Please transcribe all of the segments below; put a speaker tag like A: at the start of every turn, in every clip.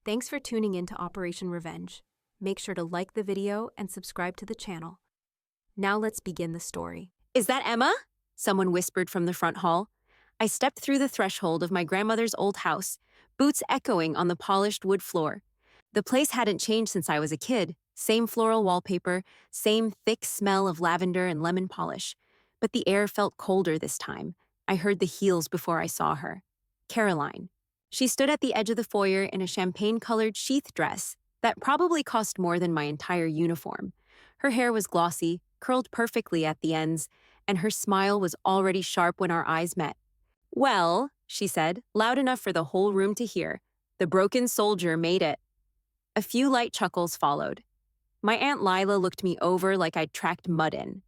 A: Thanks for tuning in to Operation Revenge. Make sure to like the video and subscribe to the channel. Now let's begin the story.
B: Is that Emma? Someone whispered from the front hall. I stepped through the threshold of my grandmother's old house, boots echoing on the polished wood floor. The place hadn't changed since I was a kid. Same floral wallpaper, same thick smell of lavender and lemon polish. But the air felt colder this time. I heard the heels before I saw her. Caroline. She stood at the edge of the foyer in a champagne-colored sheath dress that probably cost more than my entire uniform. Her hair was glossy, curled perfectly at the ends, and her smile was already sharp when our eyes met. "Well," she said, loud enough for the whole room to hear, "the broken soldier made it." A few light chuckles followed. My Aunt Lila looked me over like I'd tracked mud in.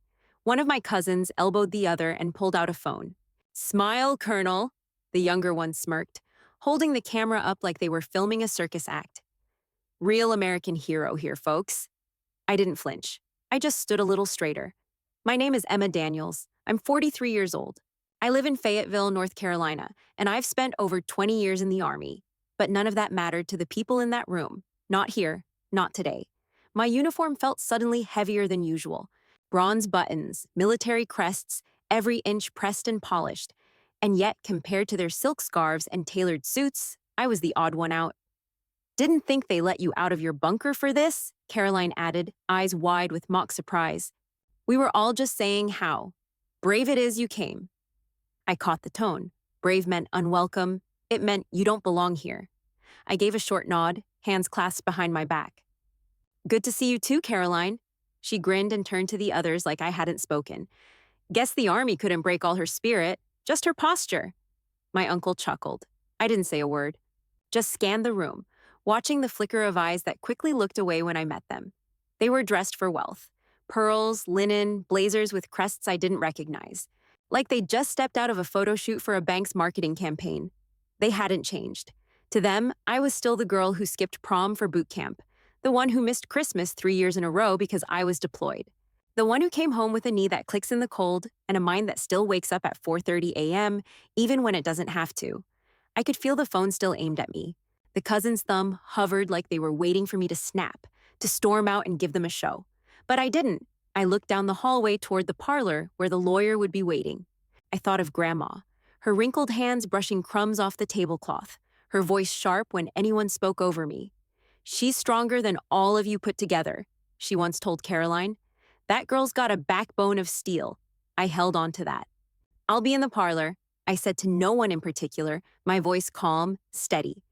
B: One of my cousins elbowed the other and pulled out a phone. "Smile, Colonel," the younger one smirked, holding the camera up like they were filming a circus act. "Real American hero here, folks." I didn't flinch. I just stood a little straighter. "My name is Emma Daniels. I'm 43 years old. I live in Fayetteville, North Carolina, and I've spent over 20 years in the Army. But none of that mattered to the people in that room. Not here, not today. My uniform felt suddenly heavier than usual. Bronze buttons, military crests, every inch pressed and polished. And yet, compared to their silk scarves and tailored suits, I was the odd one out. "Didn't think they let you out of your bunker for this?" Caroline added, eyes wide with mock surprise. "We were all just saying how brave it is you came." I caught the tone. Brave meant unwelcome. It meant you don't belong here. I gave a short nod, hands clasped behind my back. "Good to see you too, Caroline." She grinned and turned to the others like I hadn't spoken. "Guess the Army couldn't break all her spirit, just her posture." My uncle chuckled. I didn't say a word. Just scanned the room, watching the flicker of eyes that quickly looked away when I met them. They were dressed for wealth. Pearls, linen, blazers with crests I didn't recognize. Like they'd just stepped out of a photo shoot for a bank's marketing campaign. They hadn't changed. To them, I was still the girl who skipped prom for boot camp, the one who missed Christmas 3 years in a row because I was deployed, the one who came home with a knee that clicks in the cold and a mind that still wakes up at 4:30 a.m., even when it doesn't have to. I could feel the phone still aimed at me. The cousin's thumb hovered like they were waiting for me to snap, to storm out and give them a show. But I didn't. I looked down the hallway toward the parlor where the lawyer would be waiting. I thought of Grandma, her wrinkled hands brushing crumbs off the tablecloth, her voice sharp when anyone spoke over me. "She's stronger than all of you put together," she once told Caroline. "That girl's got a backbone of steel." I held on to that. "I'll be in the parlor," I said to no one in particular, my voice calm, steady.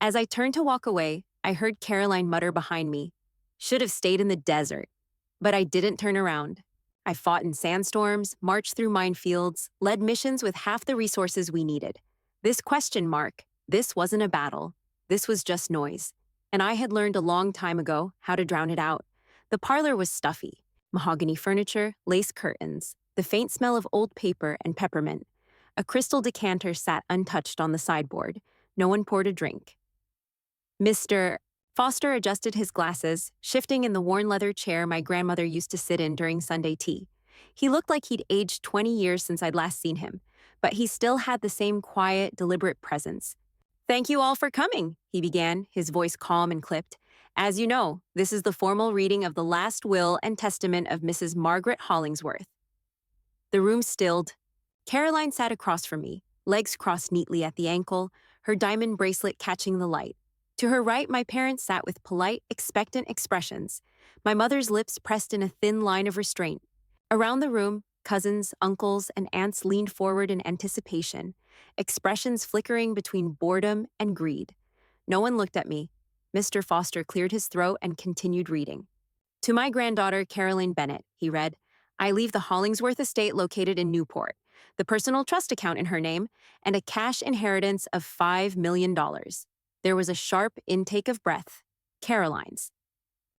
B: As I turned to walk away, I heard Caroline mutter behind me, "Should have stayed in the desert." But I didn't turn around. I fought in sandstorms, marched through minefields, led missions with half the resources we needed. This wasn't a battle. This was just noise. And I had learned a long time ago how to drown it out. The parlor was stuffy. Mahogany furniture, lace curtains, the faint smell of old paper and peppermint. A crystal decanter sat untouched on the sideboard. No one poured a drink. Mr. Foster adjusted his glasses, shifting in the worn leather chair my grandmother used to sit in during Sunday tea. He looked like he'd aged 20 years since I'd last seen him, but he still had the same quiet, deliberate presence. "Thank you all for coming," he began, his voice calm and clipped. "As you know, this is the formal reading of the last will and testament of Mrs. Margaret Hollingsworth." The room stilled. Caroline sat across from me, legs crossed neatly at the ankle, her diamond bracelet catching the light. To her right, my parents sat with polite, expectant expressions, my mother's lips pressed in a thin line of restraint. Around the room, cousins, uncles, and aunts leaned forward in anticipation, expressions flickering between boredom and greed. No one looked at me. Mr. Foster cleared his throat and continued reading. "To my granddaughter, Caroline Bennett," he read, "I leave the Hollingsworth estate located in Newport, the personal trust account in her name, and a cash inheritance of $5 million. There was a sharp intake of breath. Caroline's.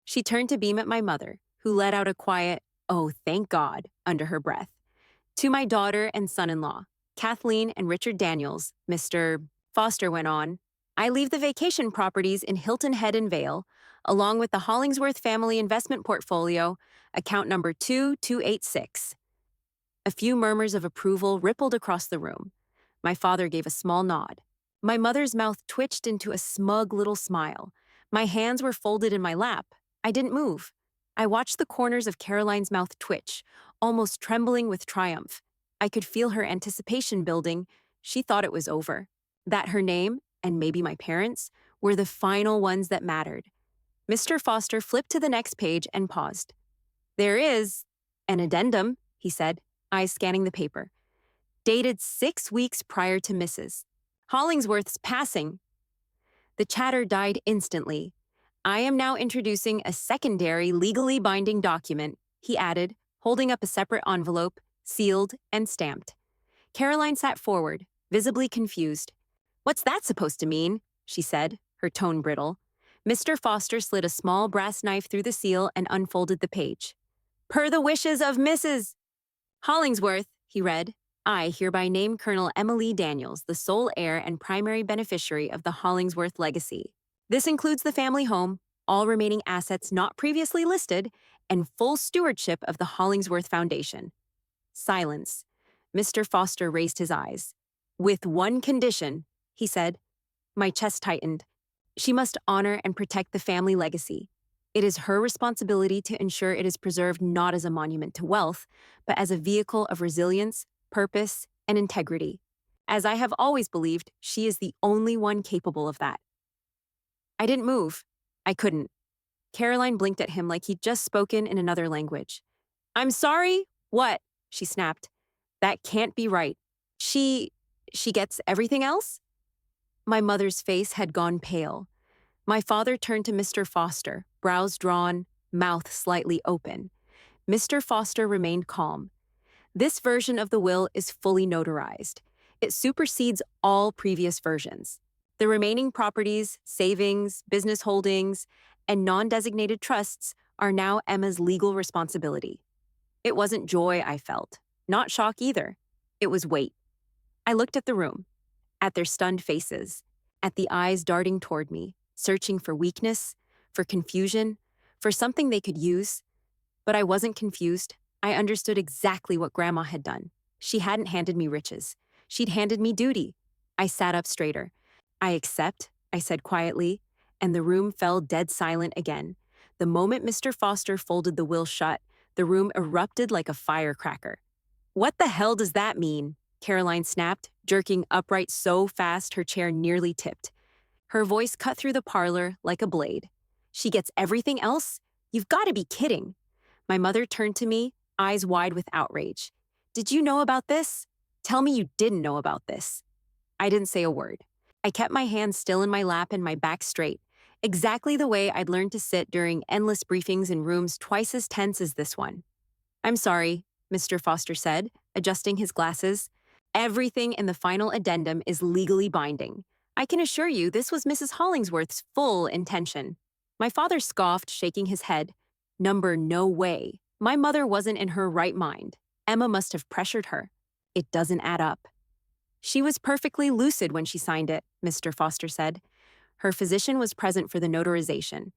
B: She turned to beam at my mother, who let out a quiet, "Oh, thank God," under her breath. "To my daughter and son-in-law, Kathleen and Richard Daniels," Mr. Foster went on, "I leave the vacation properties in Hilton Head and Vale, along with the Hollingsworth family investment portfolio, account number 2286. A few murmurs of approval rippled across the room. My father gave a small nod. My mother's mouth twitched into a smug little smile. My hands were folded in my lap. I didn't move. I watched the corners of Caroline's mouth twitch, almost trembling with triumph. I could feel her anticipation building. She thought it was over. That her name, and maybe my parents, were the final ones that mattered. Mr. Foster flipped to the next page and paused. There is an addendum, he said, eyes scanning the paper. Dated 6 weeks prior to Mrs. Hollingsworth's passing. The chatter died instantly. I am now introducing a secondary legally binding document, he added, holding up a separate envelope, sealed and stamped. Caroline sat forward, visibly confused. What's that supposed to mean? She said, her tone brittle. Mr. Foster slid a small brass knife through the seal and unfolded the page. Per the wishes of Mrs. Hollingsworth, he read, I hereby name Colonel Emily Daniels the sole heir and primary beneficiary of the Hollingsworth legacy. This includes the family home, all remaining assets not previously listed, and full stewardship of the Hollingsworth Foundation. Silence. Mr. Foster raised his eyes. With one condition, he said. My chest tightened. She must honor and protect the family legacy. It is her responsibility to ensure it is preserved not as a monument to wealth, but as a vehicle of resilience, purpose, and integrity. As I have always believed, she is the only one capable of that. I didn't move. I couldn't. Caroline blinked at him like he'd just spoken in another language. I'm sorry? What? She snapped. That can't be right. She gets everything else? My mother's face had gone pale. My father turned to Mr. Foster, brows drawn, mouth slightly open. Mr. Foster remained calm. This version of the will is fully notarized. It supersedes all previous versions. The remaining properties, savings, business holdings, and non-designated trusts are now Emma's legal responsibility. It wasn't joy I felt, not shock either. It was weight. I looked at the room, at their stunned faces, at the eyes darting toward me, searching for weakness, for confusion, for something they could use. But I wasn't confused. I understood exactly what Grandma had done. She hadn't handed me riches. She'd handed me duty. I sat up straighter. I accept, I said quietly, and the room fell dead silent again. The moment Mr. Foster folded the will shut, the room erupted like a firecracker. What the hell does that mean? Caroline snapped, jerking upright so fast her chair nearly tipped. Her voice cut through the parlor like a blade. She gets everything else? You've got to be kidding. My mother turned to me, eyes wide with outrage. Did you know about this? Tell me you didn't know about this. I didn't say a word. I kept my hands still in my lap and my back straight, exactly the way I'd learned to sit during endless briefings in rooms twice as tense as this one. I'm sorry, Mr. Foster said, adjusting his glasses. Everything in the final addendum is legally binding. I can assure you this was Mrs. Hollingsworth's full intention. My father scoffed, shaking his head. Number, no way. My mother wasn't in her right mind. Emma must have pressured her. It doesn't add up. She was perfectly lucid when she signed it, Mr. Foster said. Her physician was present for the notarization.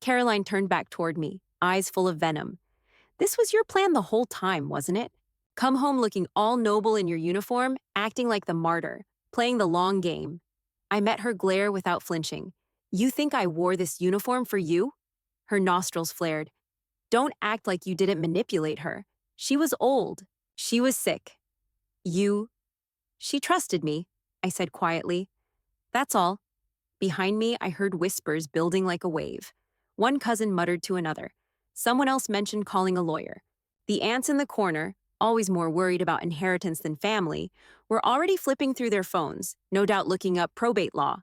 B: Caroline turned back toward me, eyes full of venom. This was your plan the whole time, wasn't it? Come home looking all noble in your uniform, acting like the martyr, playing the long game. I met her glare without flinching. You think I wore this uniform for you? Her nostrils flared. Don't act like you didn't manipulate her. She was old. She was sick. She trusted me, I said quietly. That's all. Behind me, I heard whispers building like a wave. One cousin muttered to another. Someone else mentioned calling a lawyer. The aunts in the corner, always more worried about inheritance than family, were already flipping through their phones, no doubt looking up probate law.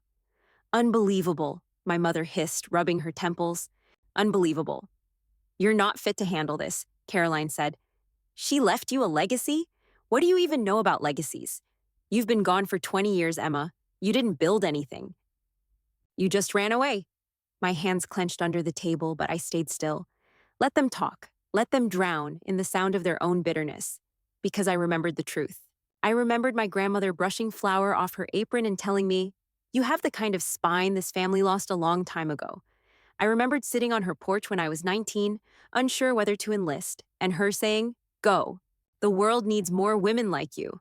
B: Unbelievable, my mother hissed, rubbing her temples. Unbelievable. You're not fit to handle this, Caroline said. She left you a legacy? What do you even know about legacies? You've been gone for 20 years, Emma. You didn't build anything. You just ran away. My hands clenched under the table, but I stayed still. Let them talk. Let them drown in the sound of their own bitterness. Because I remembered the truth. I remembered my grandmother brushing flour off her apron and telling me, you have the kind of spine this family lost a long time ago. I remembered sitting on her porch when I was 19, unsure whether to enlist, and her saying, go. The world needs more women like you.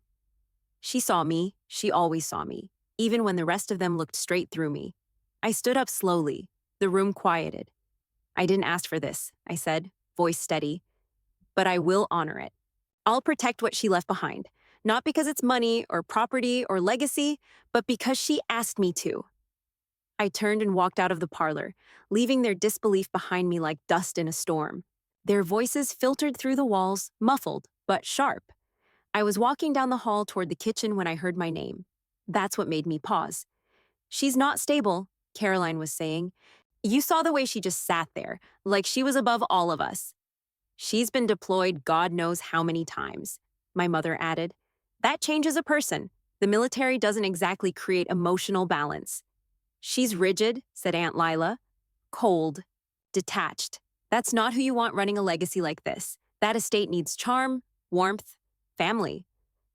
B: She saw me. She always saw me. even when the rest of them looked straight through me. I stood up slowly. The room quieted. I didn't ask for this, I said, voice steady, but I will honor it. I'll protect what she left behind, not because it's money or property or legacy, but because she asked me to. I turned and walked out of the parlor, leaving their disbelief behind me like dust in a storm. Their voices filtered through the walls, muffled, but sharp. I was walking down the hall toward the kitchen when I heard my name. That's what made me pause. "She's not stable," Caroline was saying. "You saw the way she just sat there, like she was above all of us." "She's been deployed God knows how many times," my mother added. "That changes a person. The military doesn't exactly create emotional balance." "She's rigid," said Aunt Lila. "Cold. Detached. That's not who you want running a legacy like this. That estate needs charm, warmth, family."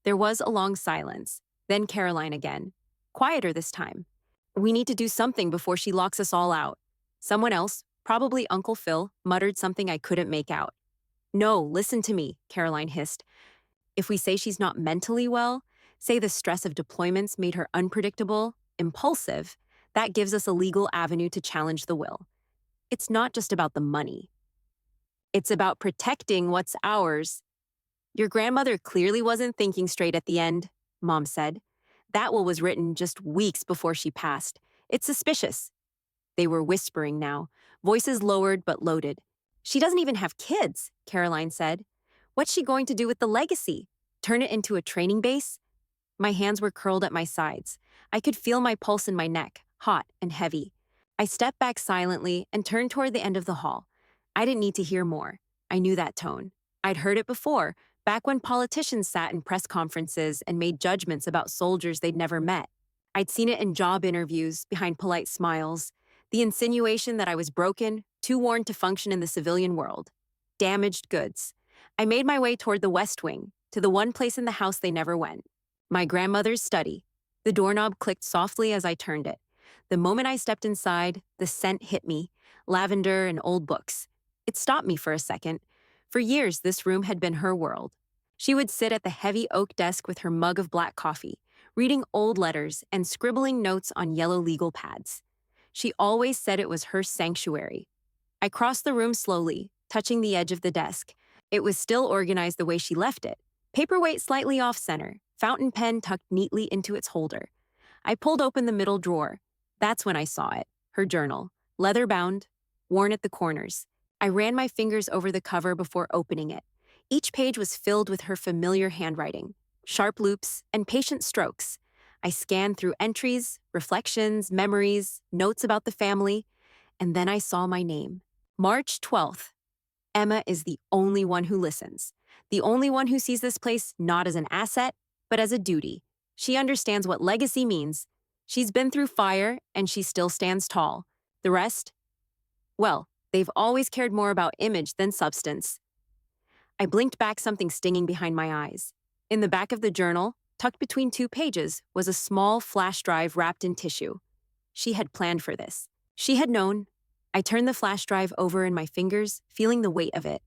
B: There was a long silence. Then Caroline again. Quieter this time. "We need to do something before she locks us all out." Someone else, probably Uncle Phil, muttered something I couldn't make out. "No, listen to me," Caroline hissed. "If we say she's not mentally well, say the stress of deployments made her unpredictable, impulsive, that gives us a legal avenue to challenge the will. It's not just about the money. It's about protecting what's ours." "Your grandmother clearly wasn't thinking straight at the end," Mom said. "That will was written just weeks before she passed. It's suspicious." They were whispering now, voices lowered but loaded. "She doesn't even have kids," Caroline said. "What's she going to do with the legacy? Turn it into a training base?" My hands were curled at my sides. I could feel my pulse in my neck, hot and heavy. I stepped back silently and turned toward the end of the hall. I didn't need to hear more. I knew that tone. I'd heard it before, back when politicians sat in press conferences and made judgments about soldiers they'd never met. I'd seen it in job interviews, behind polite smiles, the insinuation that I was broken, too worn to function in the civilian world. Damaged goods. I made my way toward the West Wing, to the one place in the house they never went. My grandmother's study. The doorknob clicked softly as I turned it. The moment I stepped inside, the scent hit me, lavender and old books. It stopped me for a second. For years, this room had been her world. She would sit at the heavy oak desk with her mug of black coffee, reading old letters and scribbling notes on yellow legal pads. She always said it was her sanctuary. I crossed the room slowly, touching the edge of the desk. It was still organized the way she left it. Paperweight slightly off-center, fountain pen tucked neatly into its holder. I pulled open the middle drawer. That's when I saw it, her journal, leather-bound, worn at the corners. I ran my fingers over the cover before opening it. Each page was filled with her familiar handwriting, sharp loops, and patient strokes. I scanned through entries, reflections, memories, notes about the family, and then I saw my name. March 12th. Emma is the only one who listens. The only one who sees this place not as an asset, but as a duty. She understands what legacy means. She's been through fire, and she still stands tall. The rest? Well, they've always cared more about image than substance. I blinked back, something stinging behind my eyes. In the back of the journal, tucked between 2 pages, was a small flash drive wrapped in tissue. She had planned for this. She had known. I turned the flash drive over in my fingers, feeling the weight of it.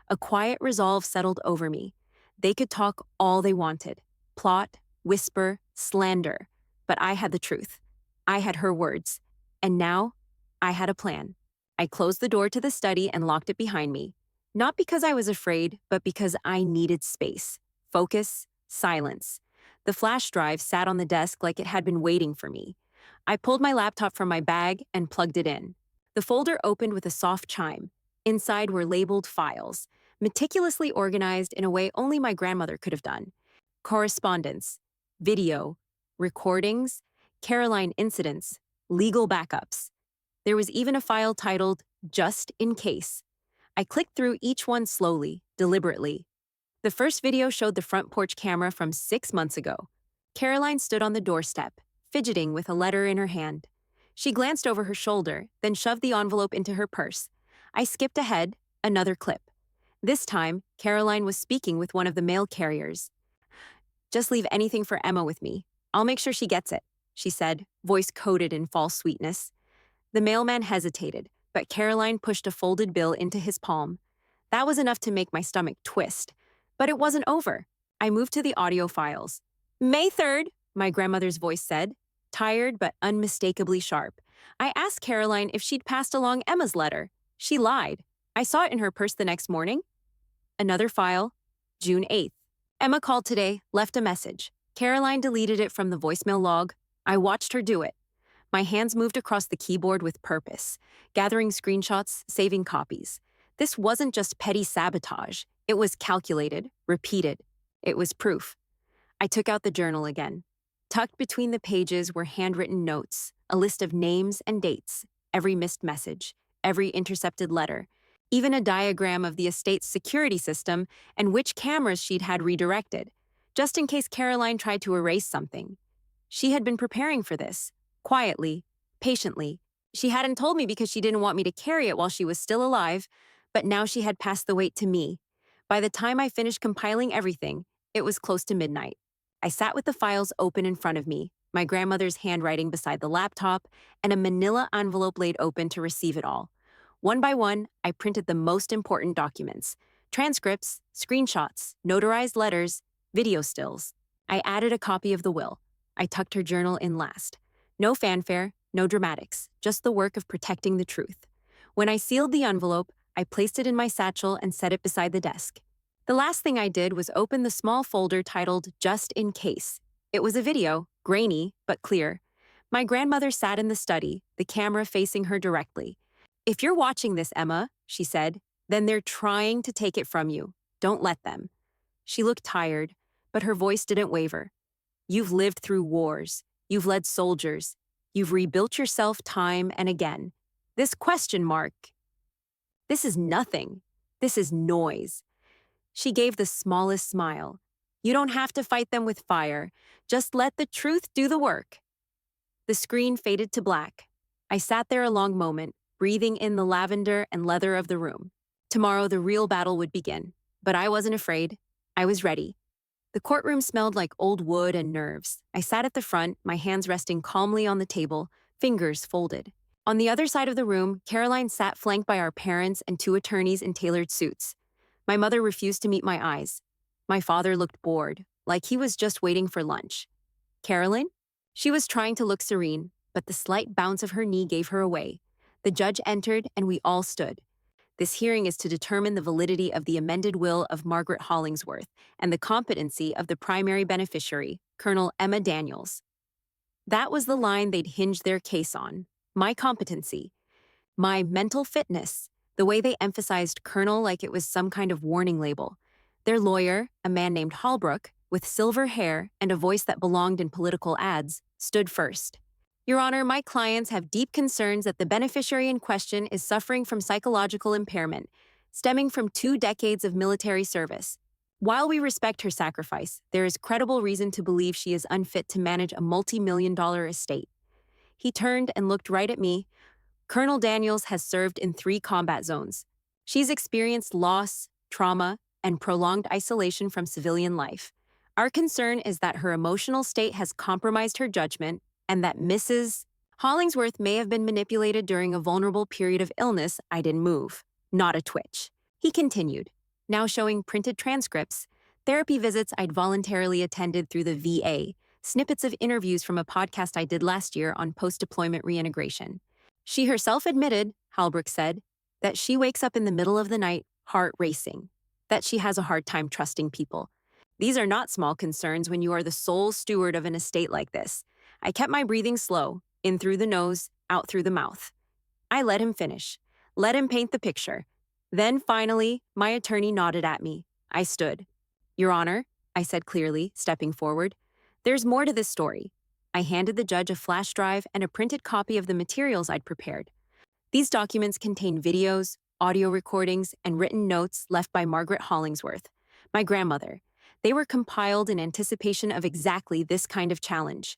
B: A quiet resolve settled over me. They could talk all they wanted. Plot, whisper, slander. But I had the truth. I had her words. And now, I had a plan. I closed the door to the study and locked it behind me. Not because I was afraid, but because I needed space, focus, silence. The flash drive sat on the desk like it had been waiting for me. I pulled my laptop from my bag and plugged it in. The folder opened with a soft chime. Inside were labeled files, meticulously organized in a way only my grandmother could have done. Correspondence, video, recordings, Caroline incidents, legal backups. There was even a file titled, "Just in Case." I clicked through each one slowly, deliberately. The first video showed the front porch camera from 6 months ago. Caroline stood on the doorstep, fidgeting with a letter in her hand. She glanced over her shoulder, then shoved the envelope into her purse. I skipped ahead, another clip. This time, Caroline was speaking with one of the mail carriers. "Just leave anything for Emma with me. I'll make sure she gets it," she said, voice coated in false sweetness. The mailman hesitated, but Caroline pushed a folded bill into his palm. That was enough to make my stomach twist. But it wasn't over. I moved to the audio files. "May 3rd, my grandmother's voice said. tired but unmistakably sharp. I asked Caroline if she'd passed along Emma's letter. She lied. I saw it in her purse the next morning. Another file, June 8th. Emma called today, left a message. Caroline deleted it from the voicemail log. I watched her do it. My hands moved across the keyboard with purpose, gathering screenshots, saving copies. This wasn't just petty sabotage. It was calculated, repeated. It was proof. I took out the journal again. Tucked between the pages were handwritten notes, a list of names and dates, every missed message, every intercepted letter, even a diagram of the estate's security system and which cameras she'd had redirected, just in case Caroline tried to erase something. She had been preparing for this, quietly, patiently. She hadn't told me because she didn't want me to carry it while she was still alive, but now she had passed the weight to me. By the time I finished compiling everything, it was close to midnight. I sat with the files open in front of me, my grandmother's handwriting beside the laptop, and a manila envelope laid open to receive it all. One by one, I printed the most important documents: transcripts, screenshots, notarized letters, video stills. I added a copy of the will. I tucked her journal in last. No fanfare, no dramatics, just the work of protecting the truth. When I sealed the envelope, I placed it in my satchel and set it beside the desk. The last thing I did was open the small folder titled Just in Case. It was a video, grainy but clear. My grandmother sat in the study, the camera facing her directly. "If you're watching this, Emma," she said, "then they're trying to take it from you. Don't let them." She looked tired, but her voice didn't waver. "You've lived through wars. You've led soldiers. You've rebuilt yourself time and again. This question mark, this is nothing. This is noise." She gave the smallest smile. "You don't have to fight them with fire. Just let the truth do the work." The screen faded to black. I sat there a long moment, breathing in the lavender and leather of the room. Tomorrow the real battle would begin, but I wasn't afraid. I was ready. The courtroom smelled like old wood and nerves. I sat at the front, my hands resting calmly on the table, fingers folded. On the other side of the room, Caroline sat flanked by our parents and two attorneys in tailored suits. My mother refused to meet my eyes. My father looked bored, like he was just waiting for lunch. Caroline? She was trying to look serene, but the slight bounce of her knee gave her away. The judge entered, and we all stood. This hearing is to determine the validity of the amended will of Margaret Hollingsworth and the competency of the primary beneficiary, Colonel Emma Daniels. That was the line they'd hinged their case on. My competency. My mental fitness. The way they emphasized Colonel like it was some kind of warning label. Their lawyer, a man named Holbrook, with silver hair and a voice that belonged in political ads, stood first. "Your Honor, my clients have deep concerns that the beneficiary in question is suffering from psychological impairment, stemming from 2 decades of military service. While we respect her sacrifice, there is credible reason to believe she is unfit to manage a multi-million-dollar estate." He turned and looked right at me. "Colonel Daniels has served in 3 combat zones. She's experienced loss, trauma, and prolonged isolation from civilian life. Our concern is that her emotional state has compromised her judgment and that Mrs. Hollingsworth may have been manipulated during a vulnerable period of illness." I didn't move. Not a twitch. He continued, now showing printed transcripts, therapy visits I'd voluntarily attended through the VA, snippets of interviews from a podcast I did last year on post-deployment reintegration. "She herself admitted," Holbrook said, "that she wakes up in the middle of the night, heart racing, that she has a hard time trusting people. These are not small concerns when you are the sole steward of an estate like this." I kept my breathing slow, in through the nose, out through the mouth. I let him finish, let him paint the picture. Then finally, my attorney nodded at me. I stood. "Your Honor," I said clearly, stepping forward, "there's more to this story." I handed the judge a flash drive and a printed copy of the materials I'd prepared. These documents contain videos, audio recordings, and written notes left by Margaret Hollingsworth, my grandmother. They were compiled in anticipation of exactly this kind of challenge.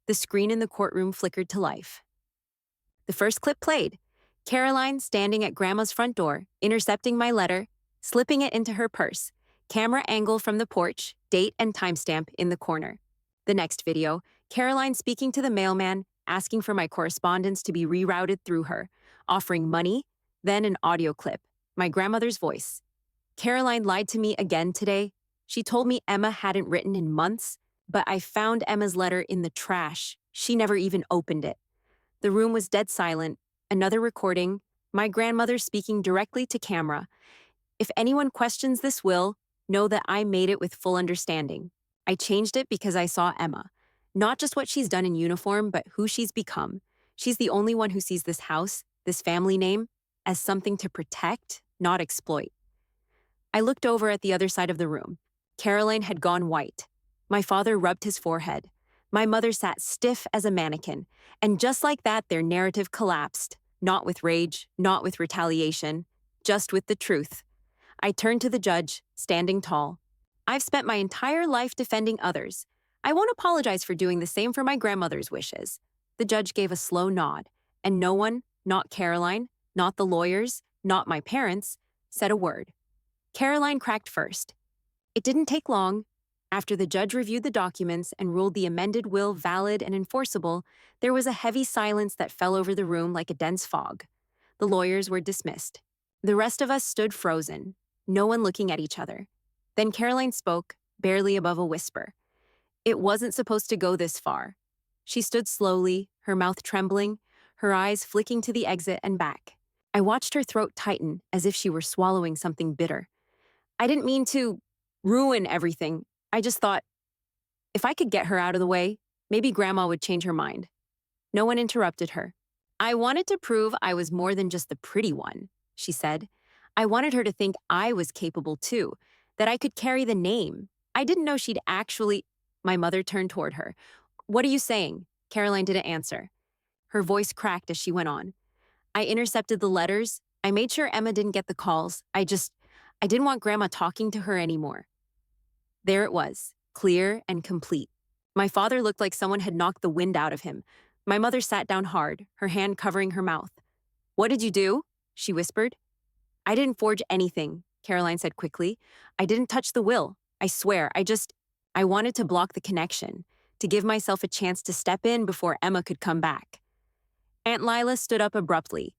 B: The screen in the courtroom flickered to life. The first clip played. Caroline standing at Grandma's front door, intercepting my letter, slipping it into her purse. Camera angle from the porch, date and timestamp in the corner. The next video, Caroline speaking to the mailman, asking for my correspondence to be rerouted through her, offering money, then an audio clip, my grandmother's voice. Caroline lied to me again today. She told me Emma hadn't written in months, but I found Emma's letter in the trash, She never even opened it. The room was dead silent. Another recording, my grandmother speaking directly to camera. If anyone questions this will, know that I made it with full understanding. I changed it because I saw Emma. Not just what she's done in uniform, but who she's become. She's the only one who sees this house, this family name, as something to protect, not exploit. I looked over at the other side of the room. Caroline had gone white. My father rubbed his forehead. My mother sat stiff as a mannequin. And just like that, their narrative collapsed. Not with rage, not with retaliation, just with the truth. I turned to the judge, standing tall. I've spent my entire life defending others. I won't apologize for doing the same for my grandmother's wishes. The judge gave a slow nod, and no one, not Caroline, not the lawyers, not my parents, said a word. Caroline cracked first. It didn't take long. After the judge reviewed the documents and ruled the amended will valid and enforceable, there was a heavy silence that fell over the room like a dense fog. The lawyers were dismissed. The rest of us stood frozen, no one looking at each other. Then Caroline spoke, barely above a whisper. It wasn't supposed to go this far. She stood slowly, her mouth trembling, her eyes flicking to the exit and back. I watched her throat tighten as if she were swallowing something bitter. I didn't mean to ruin everything. I just thought, if I could get her out of the way, maybe Grandma would change her mind. No one interrupted her. I wanted to prove I was more than just the pretty one, she said. I wanted her to think I was capable too, that I could carry the name. I didn't know she'd actually... My mother turned toward her. What are you saying? Caroline didn't answer. Her voice cracked as she went on. I intercepted the letters. I made sure Emma didn't get the calls. I didn't want Grandma talking to her anymore. There it was, clear and complete. My father looked like someone had knocked the wind out of him. My mother sat down hard, her hand covering her mouth. What did you do? She whispered. I didn't forge anything, Caroline said quickly. I didn't touch the will. I swear, I wanted to block the connection, to give myself a chance to step in before Emma could come back. Aunt Lila stood up abruptly.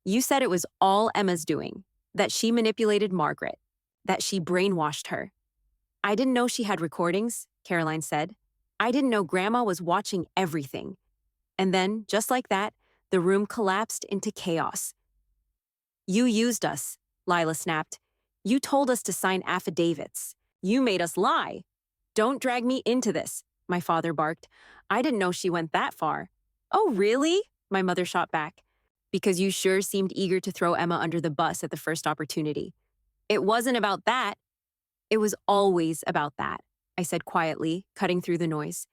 B: You said it was all Emma's doing, that she manipulated Margaret, that she brainwashed her. I didn't know she had recordings, Caroline said. I didn't know Grandma was watching everything. And then, just like that, the room collapsed into chaos. You used us, Lila snapped. You told us to sign affidavits. You made us lie. Don't drag me into this, my father barked. I didn't know she went that far. Oh, really? My mother shot back. Because you sure seemed eager to throw Emma under the bus at the first opportunity. It wasn't about that. It was always about that, I said quietly, cutting through the noise.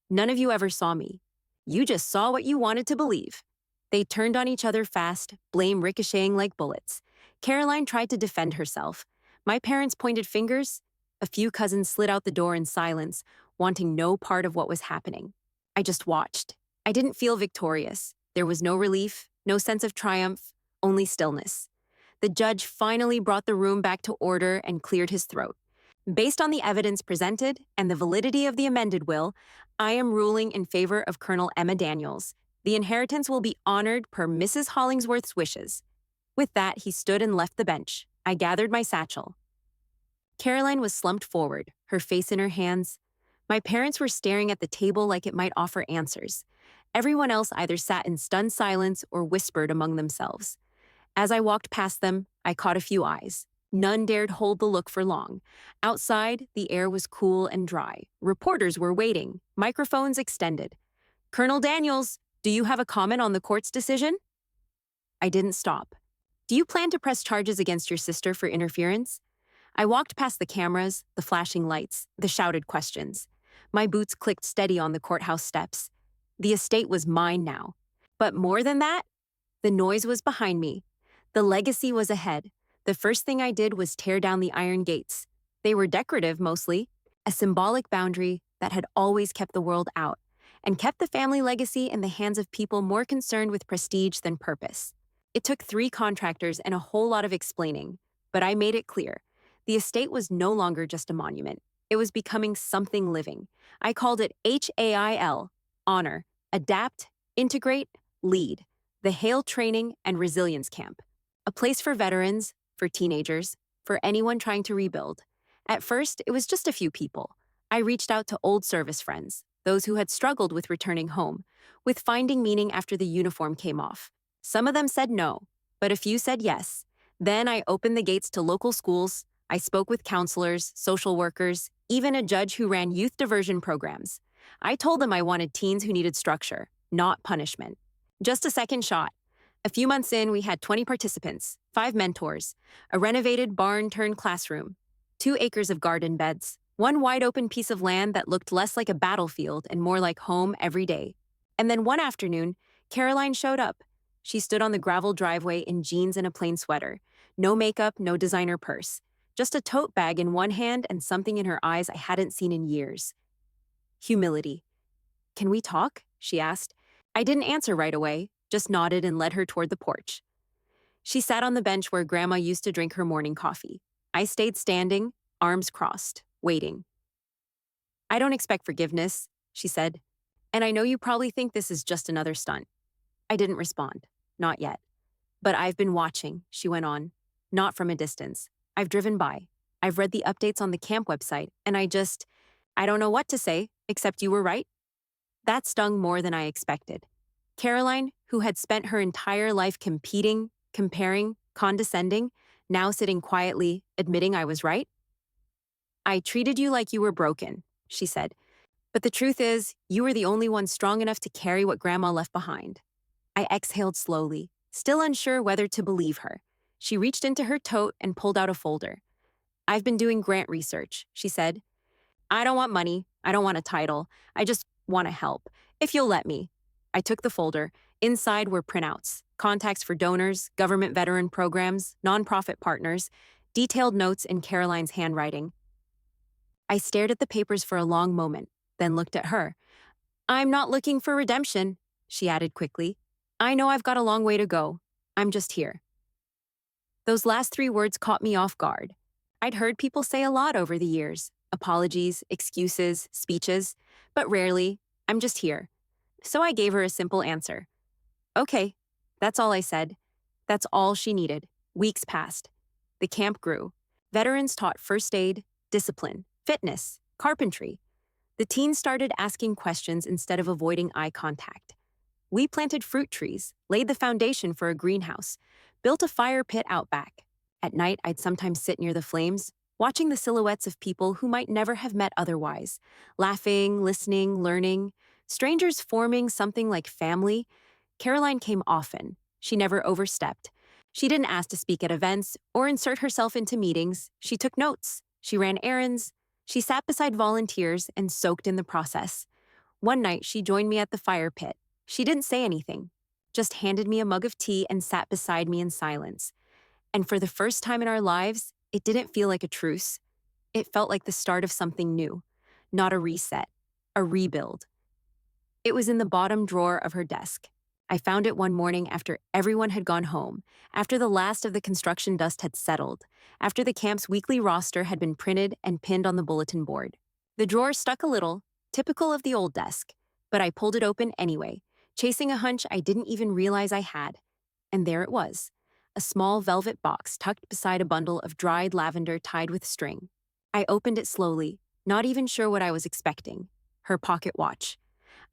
B: None of you ever saw me. You just saw what you wanted to believe. They turned on each other fast, blame ricocheting like bullets. Caroline tried to defend herself. My parents pointed fingers. A few cousins slid out the door in silence, wanting no part of what was happening. I just watched. I didn't feel victorious. There was no relief, no sense of triumph, only stillness. The judge finally brought the room back to order and cleared his throat. Based on the evidence presented and the validity of the amended will, I am ruling in favor of Colonel Emma Daniels. The inheritance will be honored per Mrs. Hollingsworth's wishes. With that, he stood and left the bench. I gathered my satchel. Caroline was slumped forward, her face in her hands. My parents were staring at the table like it might offer answers. Everyone else either sat in stunned silence or whispered among themselves. As I walked past them, I caught a few eyes. None dared hold the look for long. Outside, the air was cool and dry. Reporters were waiting, microphones extended. Colonel Daniels, do you have a comment on the court's decision? I didn't stop. Do you plan to press charges against your sister for interference? I walked past the cameras, the flashing lights, the shouted questions. My boots clicked steady on the courthouse steps. The estate was mine now. But more than that, the noise was behind me. The legacy was ahead. The first thing I did was tear down the iron gates. They were decorative mostly, a symbolic boundary that had always kept the world out, and kept the family legacy in the hands of people more concerned with prestige than purpose. It took 3 contractors and a whole lot of explaining, but I made it clear. The estate was no longer just a monument. It was becoming something living. I called it HAIL, Honor, Adapt, Integrate, Lead, the Hale Training and Resilience Camp. A place for veterans, for teenagers, for anyone trying to rebuild. At first, it was just a few people. I reached out to old service friends, those who had struggled with returning home, with finding meaning after the uniform came off. Some of them said no, but a few said yes. Then I opened the gates to local schools. I spoke with counselors, social workers, even a judge who ran youth diversion programs. I told them I wanted teens who needed structure, not punishment. Just a second shot. A few months in, we had 20 participants, 5 mentors, a renovated barn-turned-classroom, 2 acres of garden beds, one wide-open piece of land that looked less like a battlefield and more like home every day. And then one afternoon, Caroline showed up. She stood on the gravel driveway in jeans and a plain sweater. No makeup, no designer purse. Just a tote bag in one hand and something in her eyes I hadn't seen in years. Humility. "Can we talk?" she asked. I didn't answer right away, just nodded and led her toward the porch. She sat on the bench where Grandma used to drink her morning coffee. I stayed standing, arms crossed, waiting. "I don't expect forgiveness," she said. "And I know you probably think this is just another stunt." I didn't respond. Not yet. "But I've been watching," she went on. "Not from a distance. I've driven by. I've read the updates on the camp website, and I don't know what to say, except you were right." That stung more than I expected. Caroline, who had spent her entire life competing, comparing, condescending, now sitting quietly, admitting I was right. "I treated you like you were broken," she said. "But the truth is, you were the only one strong enough to carry what Grandma left behind." I exhaled slowly, still unsure whether to believe her. She reached into her tote and pulled out a folder. "I've been doing grant research," she said. "I don't want money. I don't want a title. I just want to help, if you'll let me." I took the folder. Inside were printouts, contacts for donors, government veteran programs, nonprofit partners, detailed notes in Caroline's handwriting. I stared at the papers for a long moment, then looked at her. "I'm not looking for redemption," she added quickly. "I know I've got a long way to go. I'm just here." Those last 3 words caught me off guard. I'd heard people say a lot over the years. Apologies, excuses, speeches, but rarely, "I'm just here." So I gave her a simple answer. "Okay." That's all I said. That's all she needed. Weeks passed. The camp grew. Veterans taught first aid, discipline, fitness, carpentry. The teens started asking questions instead of avoiding eye contact. We planted fruit trees, laid the foundation for a greenhouse, built a fire pit out back. At night, I'd sometimes sit near the flames, watching the silhouettes of people who might never have met otherwise, laughing, listening, learning, strangers forming something like family. Caroline came often. She never overstepped. She didn't ask to speak at events or insert herself into meetings. She took notes. She ran errands. She sat beside volunteers and soaked in the process. One night, she joined me at the fire pit. She didn't say anything, just handed me a mug of tea and sat beside me in silence. And for the first time in our lives, it didn't feel like a truce. It felt like the start of something new, not a reset, a rebuild. It was in the bottom drawer of her desk. I found it one morning after everyone had gone home, after the last of the construction dust had settled, after the camp's weekly roster had been printed and pinned on the bulletin board. The drawer stuck a little, typical of the old desk, but I pulled it open anyway, chasing a hunch I didn't even realize I had. And there it was, a small velvet box tucked beside a bundle of dried lavender tied with string. I opened it slowly, not even sure what I was expecting. Her pocket watch.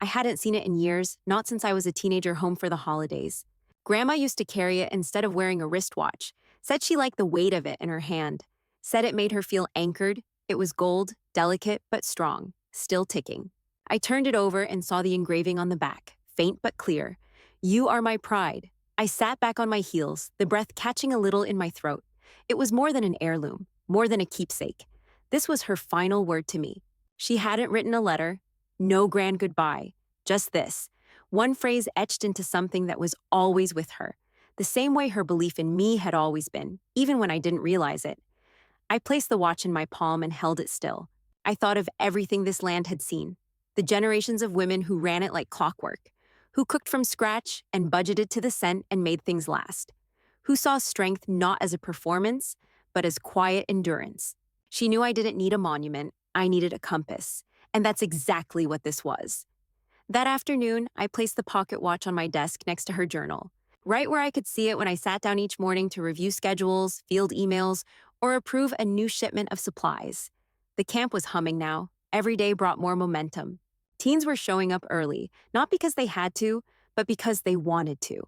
B: I hadn't seen it in years, not since I was a teenager home for the holidays. Grandma used to carry it instead of wearing a wristwatch, said she liked the weight of it in her hand, said it made her feel anchored. It was gold, delicate but strong, still ticking. I turned it over and saw the engraving on the back, faint but clear. "You are my pride." I sat back on my heels, the breath catching a little in my throat. It was more than an heirloom, more than a keepsake. This was her final word to me. She hadn't written a letter, no grand goodbye, just this. One phrase etched into something that was always with her, the same way her belief in me had always been, even when I didn't realize it. I placed the watch in my palm and held it still. I thought of everything this land had seen, the generations of women who ran it like clockwork, who cooked from scratch and budgeted to the cent and made things last, who saw strength not as a performance, but as quiet endurance. She knew I didn't need a monument, I needed a compass, and that's exactly what this was. That afternoon, I placed the pocket watch on my desk next to her journal, right where I could see it when I sat down each morning to review schedules, field emails, or approve a new shipment of supplies. The camp was humming now. Every day brought more momentum. Teens were showing up early, not because they had to, but because they wanted to.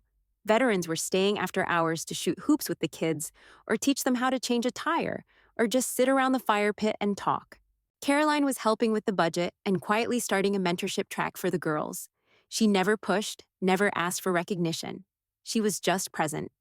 B: Veterans were staying after hours to shoot hoops with the kids, or teach them how to change a tire, or just sit around the fire pit and talk. Caroline was helping with the budget and quietly starting a mentorship track for the girls. She never pushed, never asked for recognition. She was just present.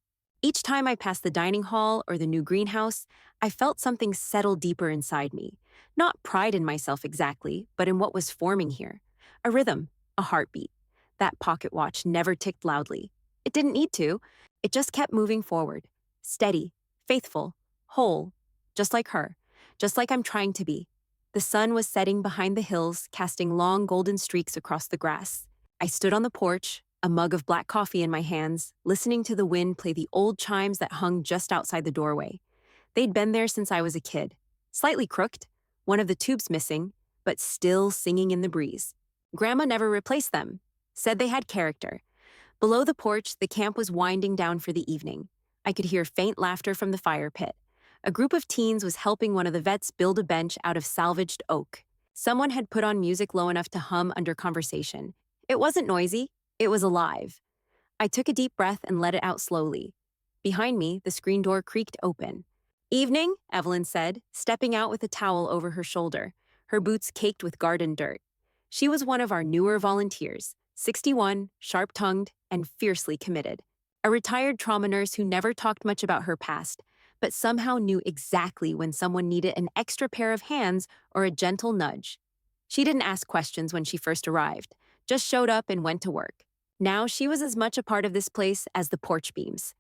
B: Each time I passed the dining hall or the new greenhouse, I felt something settle deeper inside me. Not pride in myself exactly, but in what was forming here. A rhythm, a heartbeat. That pocket watch never ticked loudly. It didn't need to. It just kept moving forward. Steady, faithful, whole. Just like her. Just like I'm trying to be. The sun was setting behind the hills, casting long golden streaks across the grass. I stood on the porch, a mug of black coffee in my hands, listening to the wind play the old chimes that hung just outside the doorway. They'd been there since I was a kid. Slightly crooked, one of the tubes missing, but still singing in the breeze. Grandma never replaced them. Said they had character. Below the porch, the camp was winding down for the evening. I could hear faint laughter from the fire pit. A group of teens was helping one of the vets build a bench out of salvaged oak. Someone had put on music low enough to hum under conversation. It wasn't noisy. It was alive. I took a deep breath and let it out slowly. Behind me, the screen door creaked open. "Evening," Evelyn said, stepping out with a towel over her shoulder, her boots caked with garden dirt. She was one of our newer volunteers, 61, sharp-tongued, and fiercely committed. A retired trauma nurse who never talked much about her past, but somehow knew exactly when someone needed an extra pair of hands or a gentle nudge. She didn't ask questions when she first arrived, just showed up and went to work. Now she was as much a part of this place as the porch beams.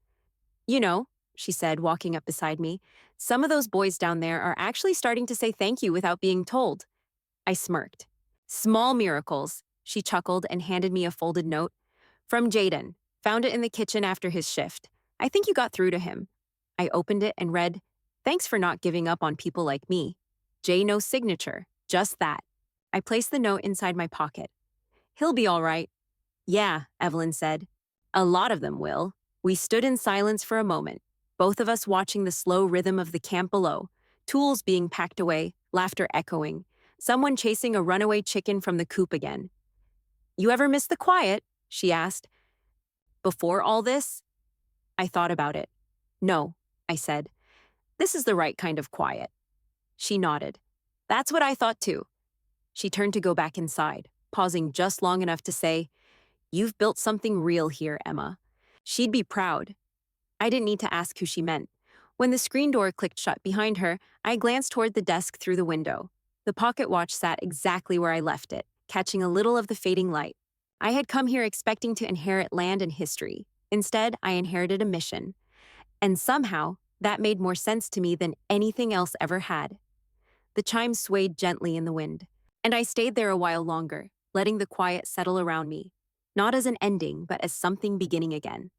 B: "You know," she said, walking up beside me, "some of those boys down there are actually starting to say thank you without being told." I smirked. "Small miracles," she chuckled and handed me a folded note. "From Jaden. Found it in the kitchen after his shift. I think you got through to him." I opened it and read, "Thanks for not giving up on people like me. J. No signature. Just that." I placed the note inside my pocket. "He'll be all right." "Yeah," Evelyn said. "A lot of them will." We stood in silence for a moment, both of us watching the slow rhythm of the camp below, tools being packed away, laughter echoing, someone chasing a runaway chicken from the coop again. "You ever miss the quiet?" she asked. "Before all this?" I thought about it. "No," I said. "This is the right kind of quiet." She nodded. "That's what I thought too." She turned to go back inside, pausing just long enough to say, "You've built something real here, Emma." She'd be proud. I didn't need to ask who she meant. When the screen door clicked shut behind her, I glanced toward the desk through the window. The pocket watch sat exactly where I left it, catching a little of the fading light. I had come here expecting to inherit land and history. Instead, I inherited a mission. And somehow, that made more sense to me than anything else ever had. The chimes swayed gently in the wind, and I stayed there a while longer, letting the quiet settle around me, not as an ending, but as something beginning again.